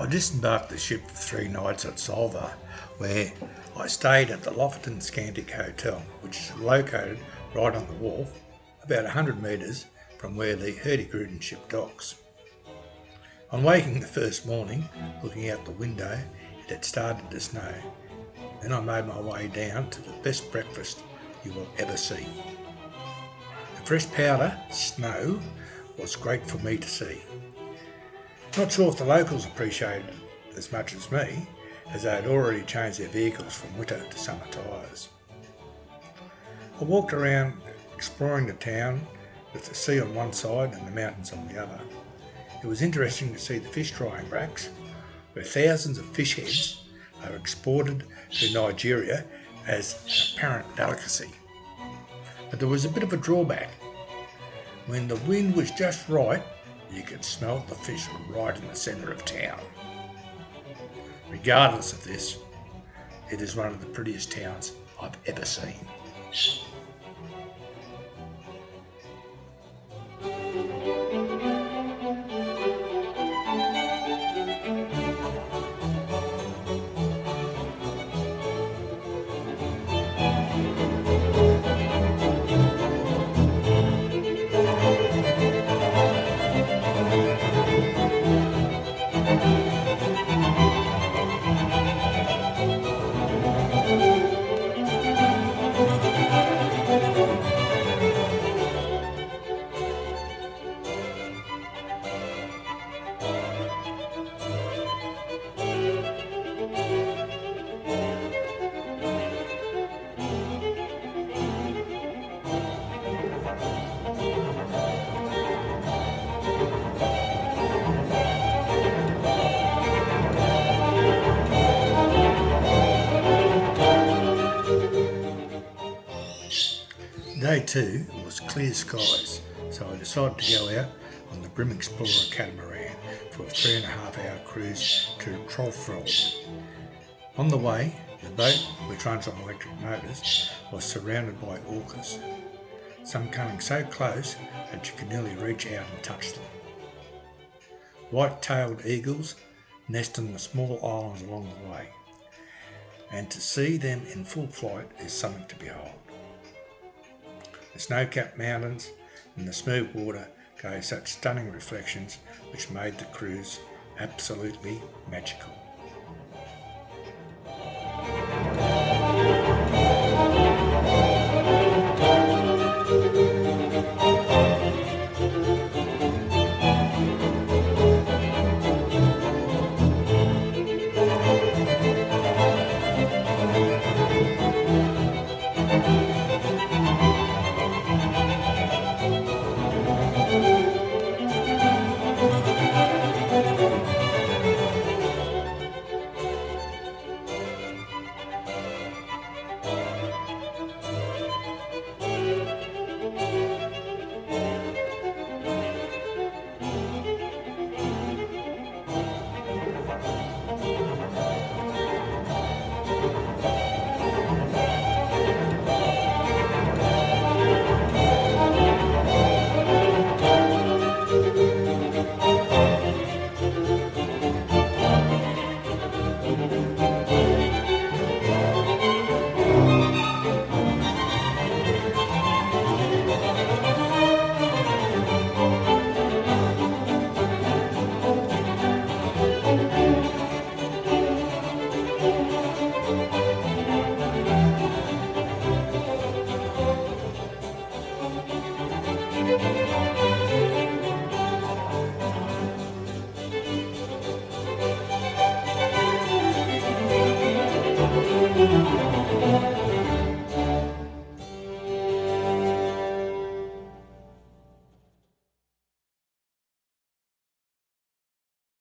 I disembarked the ship for 3 nights at Svolvaer, where I stayed at the Lofoten Scantic Hotel, which is located right on the wharf, about 100 metres from where the Hurtigruten ship docks. On waking the first morning, looking out the window, it had started to snow. Then I made my way down to the best breakfast you will ever see. The fresh powder, snow, was great for me to see. Not sure if the locals appreciated it as much as me, as they had already changed their vehicles from winter to summer tyres. I walked around exploring the town with the sea on one side and the mountains on the other. It was interesting to see the fish drying racks, where thousands of fish heads are exported to Nigeria as an apparent delicacy. But there was a bit of a drawback. When the wind was just right, you could smell the fish right in the centre of town. Regardless of this, it is one of the prettiest towns I've ever seen. Day 2 was clear skies, so I decided to go out on the Brim Explorer catamaran for a 3.5-hour cruise to Svolvaer. On the way, the boat, which runs on electric motors, was surrounded by orcas, some coming so close that you could nearly reach out and touch them. White-tailed eagles nest on the small islands along the way, and to see them in full flight is something to behold. The snow-capped mountains and the smooth water gave such stunning reflections which made the cruise absolutely magical.